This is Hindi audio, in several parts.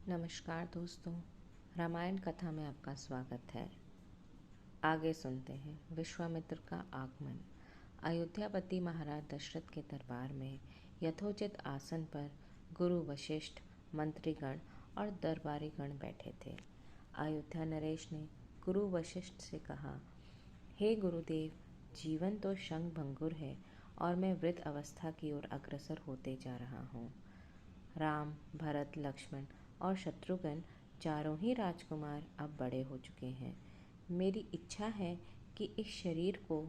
नमस्कार दोस्तों, रामायण कथा में आपका स्वागत है। आगे सुनते हैं। विश्वामित्र का आगमन। अयोध्यापति महाराज दशरथ के दरबार में यथोचित आसन पर गुरु वशिष्ठ, मंत्रीगण और दरबारीगण बैठे थे। अयोध्या नरेश ने गुरु वशिष्ठ से कहा, हे गुरुदेव, जीवन तो क्षण भंगुर है और मैं वृद्ध अवस्था की ओर अग्रसर होते जा रहा हूँ। राम, भरत, लक्ष्मण और शत्रुघ्न चारों ही राजकुमार अब बड़े हो चुके हैं। मेरी इच्छा है कि इस शरीर को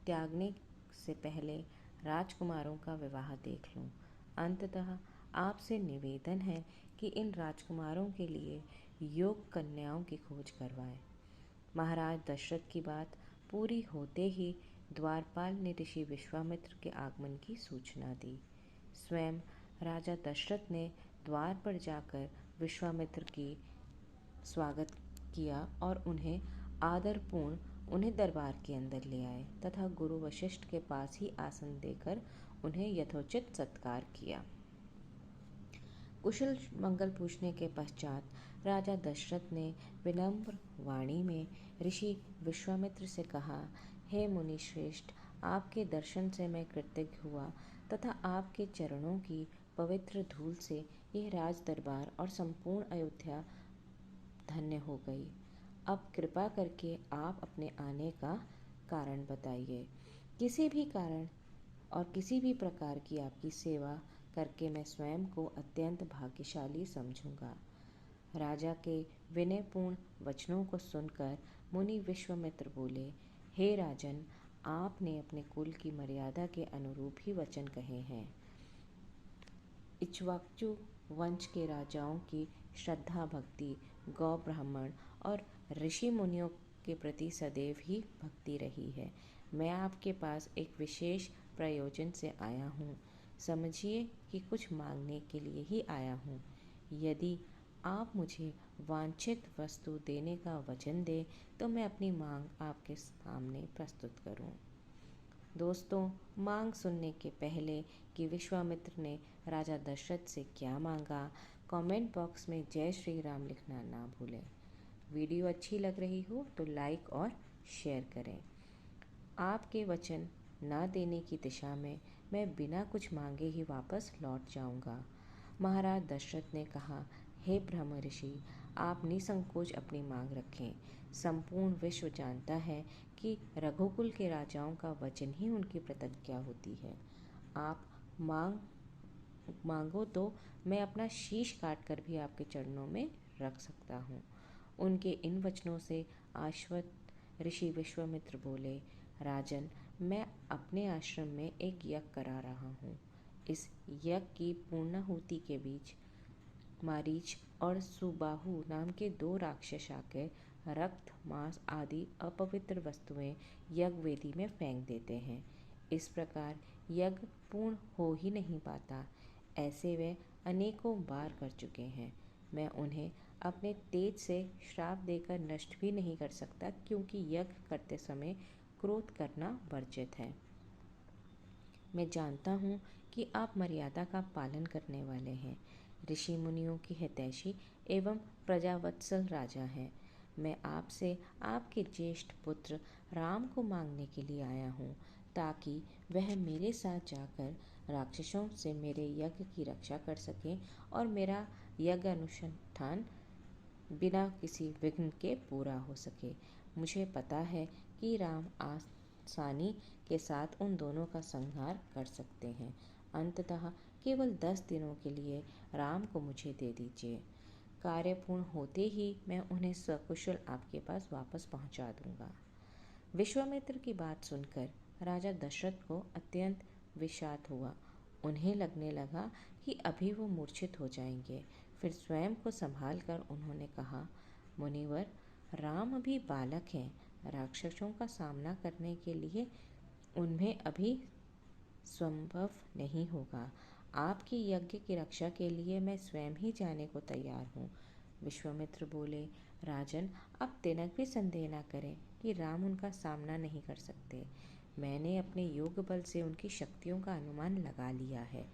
त्यागने से पहले राजकुमारों का विवाह देख लूं। अंततः आपसे निवेदन है कि इन राजकुमारों के लिए योग्य कन्याओं की खोज करवाएं। महाराज दशरथ की बात पूरी होते ही द्वारपाल ने ऋषि विश्वामित्र के आगमन की सूचना दी। स्वयं राजा दशरथ ने द्वार पर जाकर विश्वामित्र की स्वागत किया और उन्हें आदरपूर्ण उन्हें दरबार के अंदर ले आए तथा गुरु वशिष्ठ के पास ही आसन देकर उन्हें यथोचित सत्कार किया। कुशल मंगल पूछने के पश्चात राजा दशरथ ने विनम्र वाणी में ऋषि विश्वामित्र से कहा, हे मुनि श्रेष्ठ, आपके दर्शन से मैं कृतज्ञ हुआ तथा आपके चरणों की पवित्र धूल से यह राज दरबार और संपूर्ण अयोध्या धन्य हो गई। अब कृपा करके आप अपने आने का कारण बताइए। किसी भी कारण और किसी भी प्रकार की आपकी सेवा करके मैं स्वयं को अत्यंत भाग्यशाली समझूंगा। राजा के विनयपूर्ण वचनों को सुनकर मुनि विश्वामित्र बोले, हे राजन, आपने अपने कुल की मर्यादा के अनुरूप ही वचन कहे हैं। इक्ष्वाकु वंश के राजाओं की श्रद्धा भक्ति गौ ब्राह्मण और ऋषि मुनियों के प्रति सदैव ही भक्ति रही है। मैं आपके पास एक विशेष प्रयोजन से आया हूँ। समझिए कि कुछ मांगने के लिए ही आया हूँ। यदि आप मुझे वांछित वस्तु देने का वचन दें तो मैं अपनी मांग आपके सामने प्रस्तुत करूँ। दोस्तों, मांग सुनने के पहले कि विश्वामित्र ने राजा दशरथ से क्या मांगा, कमेंट बॉक्स में जय श्री राम लिखना ना भूलें। वीडियो अच्छी लग रही हो तो लाइक और शेयर करें। आपके वचन ना देने की दिशा में मैं बिना कुछ मांगे ही वापस लौट जाऊंगा। महाराज दशरथ ने कहा, हे ब्रह्म ऋषि, आप निसंकोच अपनी मांग रखें। संपूर्ण विश्व जानता है कि रघुकुल के राजाओं का वचन ही उनकी प्रतिज्ञा होती है। आप मांगो तो मैं अपना शीश काट कर भी आपके चरणों में रख सकता हूँ। उनके इन वचनों से आश्वस्त ऋषि विश्वामित्र बोले, राजन, मैं अपने आश्रम में एक यज्ञ करा रहा हूँ। इस यज्ञ की पूर्णाहुति के बीच मारीच और सुबाहु नाम के दो राक्षस आकर रक्त, मांस आदि अपवित्र वस्तुएं यज्ञ वेदी में फेंक देते हैं। इस प्रकार यज्ञ पूर्ण हो ही नहीं पाता। ऐसे वे अनेकों बार कर चुके हैं। मैं उन्हें अपने तेज से श्राप देकर नष्ट भी नहीं कर सकता, क्योंकि यज्ञ करते समय क्रोध करना वर्जित है। मैं जानता हूँ कि आप मर्यादा का पालन करने वाले हैं, ऋषि मुनियों की हितैषी एवं प्रजावत्सल राजा हैं। मैं आपसे आपके ज्येष्ठ पुत्र राम को मांगने के लिए आया हूँ, ताकि वह मेरे साथ जाकर राक्षसों से मेरे यज्ञ की रक्षा कर सकें और मेरा यज्ञ अनुष्ठान बिना किसी विघ्न के पूरा हो सके। मुझे पता है कि राम आसानी के साथ उन दोनों का संहार कर सकते हैं। अंततः केवल 10 दिनों के लिए राम को मुझे दे दीजिए। कार्य पूर्ण होते ही मैं उन्हें सकुशल आपके पास वापस पहुंचा दूंगा। विश्वामित्र की बात सुनकर राजा दशरथ को अत्यंत विषाद हुआ। उन्हें लगने लगा कि अभी वो मूर्छित हो जाएंगे। फिर स्वयं को संभाल कर उन्होंने कहा, मुनिवर, राम अभी बालक हैं। राक्षसों का सामना करने के लिए उन्हें अभी संभव नहीं होगा। आपकी यज्ञ की रक्षा के लिए मैं स्वयं ही जाने को तैयार हूँ। विश्वामित्र बोले, राजन, आप तिनक भी संदेह न करें कि राम उनका सामना नहीं कर सकते। मैंने अपने योग बल से उनकी शक्तियों का अनुमान लगा लिया है।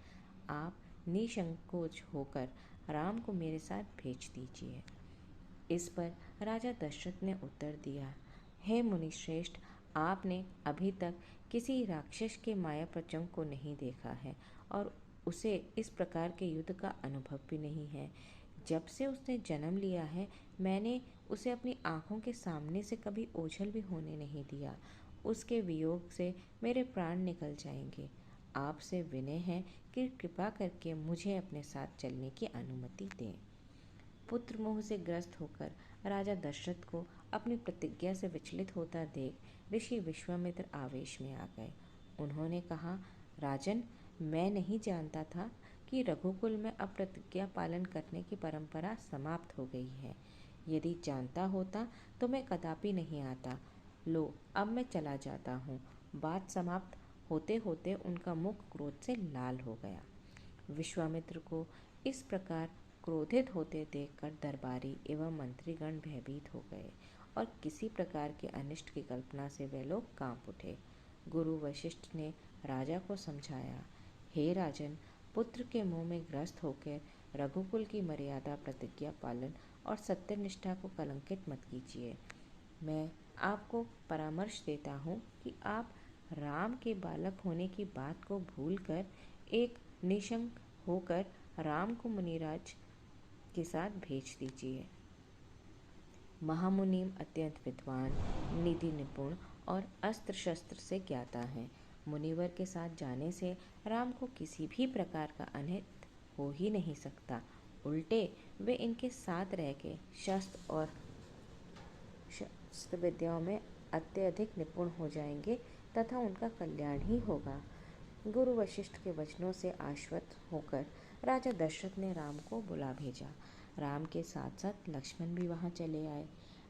आप निसंकोच होकर राम को मेरे साथ भेज दीजिए। इस पर राजा दशरथ ने उत्तर दिया, हे मुनिश्रेष्ठ, आपने अभी तक किसी राक्षस के माया प्रचंड को नहीं देखा है और उसे इस प्रकार के युद्ध का अनुभव भी नहीं है। जब से उसने जन्म लिया है, मैंने उसे अपनी आंखों के सामने से कभी ओझल भी होने नहीं दिया। उसके वियोग से मेरे प्राण निकल जाएंगे। आपसे विनय है कि कृपा करके मुझे अपने साथ चलने की अनुमति दें। पुत्र मोह से ग्रस्त होकर राजा दशरथ को अपनी प्रतिज्ञा से विचलित होता देख ऋषि विश्वामित्र आवेश में आ गए। उन्होंने कहा, राजन, मैं नहीं जानता था कि रघुकुल में अब प्रतिज्ञा पालन करने की परंपरा समाप्त हो गई है। यदि जानता होता तो मैं कदापि नहीं आता। लो, अब मैं चला जाता हूँ। बात समाप्त होते होते उनका मुख क्रोध से लाल हो गया। विश्वामित्र को इस प्रकार क्रोधित होते देखकर दरबारी एवं मंत्रीगण भयभीत हो गए और किसी प्रकार के अनिष्ट की कल्पना से वे लोग कांप उठे। गुरु वशिष्ठ ने राजा को समझाया, हे राजन, पुत्र के मुंह में ग्रस्त होकर रघुकुल की मर्यादा, प्रतिज्ञा पालन और सत्यनिष्ठा को कलंकित मत कीजिए। मैं आपको परामर्श देता हूँ कि आप राम के बालक होने की बात को भूलकर एक निशंक होकर राम को मुनिराज के साथ भेज दीजिए। महामुनिम अत्यंत विद्वान, निधि निपुण और अस्त्र शस्त्र से ज्ञाता हैं। मुनिवर के साथ जाने से राम को किसी भी प्रकार का अनिष्ट हो ही नहीं सकता। उल्टे वे इनके साथ रह के शस्त्र विद्याओं में अत्यधिक निपुण हो जाएंगे तथा उनका कल्याण ही होगा। गुरु वशिष्ठ के वचनों से आश्वस्त होकर राजा दशरथ ने राम को बुला भेजा। राम के साथ साथ लक्ष्मण भी वहां चले आए।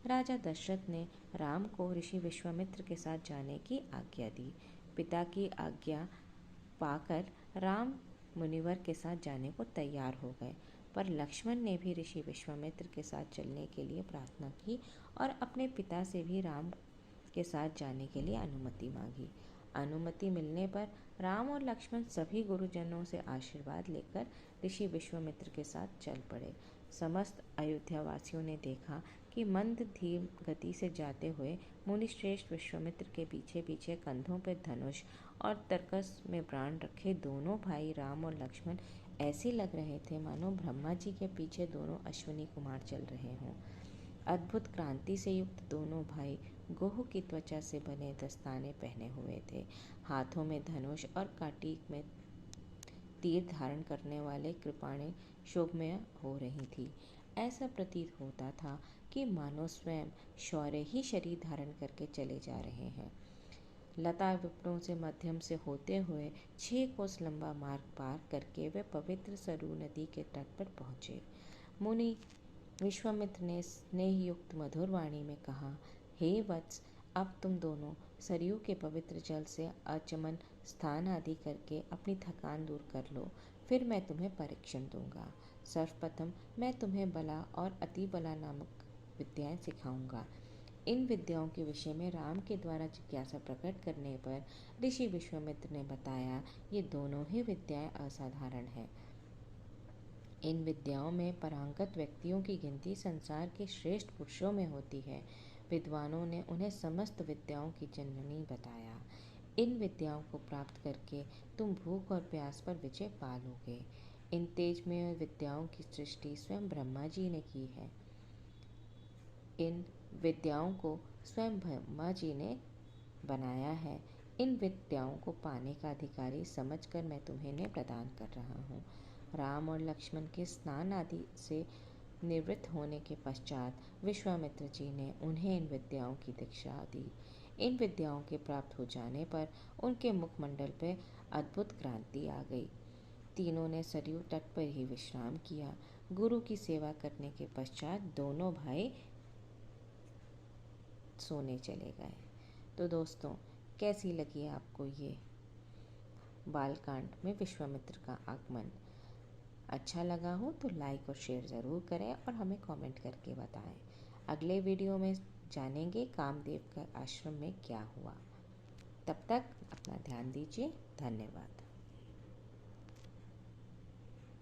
राजा दशरथ ने राम को ऋषि विश्वामित्र के साथ जाने की आज्ञा दी। पिता की आज्ञा पाकर राम मुनिवर के साथ जाने को तैयार हो गए, पर लक्ष्मण ने भी ऋषि विश्वामित्र के साथ चलने के लिए प्रार्थना की और अपने पिता से भी राम के साथ जाने के लिए अनुमति मांगी। अनुमति मिलने पर राम और लक्ष्मण सभी गुरुजनों से आशीर्वाद लेकर ऋषि विश्वामित्र के साथ चल पड़े। समस्त अयोध्या वासियों ने देखा कि मंद धीम गति से जाते हुए मुनिश्रेष्ठ विश्वामित्र के पीछे पीछे कंधों पर धनुष और तरकस में प्राण रखे दोनों भाई राम और लक्ष्मण ऐसे लग रहे थे मानो ब्रह्मा जी के पीछे दोनों अश्विनी कुमार चल रहे हों। अद्भुत क्रांति से युक्त दोनों भाई गोह की त्वचा से बने दस्ताने पहने हुए थे। हाथों में धनुष और काटिक में तीर धारण करने वाले कृपाणें शोभमय हो रही थी। ऐसा प्रतीत होता था कि मानो स्वयं शौर्य ही शरीर धारण करके चले जा रहे हैं। लता विपणों से मध्यम से होते हुए 6 कोस लंबा मार्ग पार करके वे पवित्र सरयू नदी के तट पर पहुंचे। मुनि विश्वामित्र ने स्नेह युक्त मधुर वाणी में कहा, हे वत्स, अब तुम दोनों सरयू के पवित्र जल से आचमन, स्नान आदि करके अपनी थकान दूर कर लो, फिर मैं तुम्हें परीक्षण दूंगा। सर्वप्रथम मैं तुम्हें बला और अति बला नामक विद्याएं सिखाऊंगा। इन विद्याओं के विषय में राम के द्वारा जिज्ञासा प्रकट करने पर ऋषि विश्वामित्र ने बताया, ये दोनों ही विद्याएं असाधारण हैं। इन विद्याओं में पारंगत व्यक्तियों की गिनती संसार के श्रेष्ठ पुरुषों में होती है। विद्वानों ने उन्हें समस्त विद्याओं की जननी बताया। इन विद्याओं को प्राप्त करके तुम भूख और प्यास पर विजय पा लोगे। इन तेजमय विद्याओं की सृष्टि स्वयं ब्रह्मा जी ने की है। इन विद्याओं को स्वयं ब्रह्मा जी ने बनाया है। इन विद्याओं को पाने का अधिकारी समझकर मैं तुम्हें इन्हें प्रदान कर रहा हूँ। राम और लक्ष्मण के स्नान आदि से निवृत्त होने के पश्चात विश्वामित्र जी ने उन्हें इन विद्याओं की दीक्षा दी। इन विद्याओं के प्राप्त हो जाने पर उनके मुखमंडल पर अद्भुत क्रांति आ गई। तीनों ने सरयू तट पर ही विश्राम किया। गुरु की सेवा करने के पश्चात दोनों भाई सोने चले गए। तो दोस्तों, कैसी लगी आपको ये बालकांड में विश्वामित्र का आगमन? अच्छा लगा हो तो लाइक और शेयर ज़रूर करें और हमें कमेंट करके बताएं। अगले वीडियो में जानेंगे कामदेव का आश्रम में क्या हुआ। तब तक अपना ध्यान दीजिए। धन्यवाद।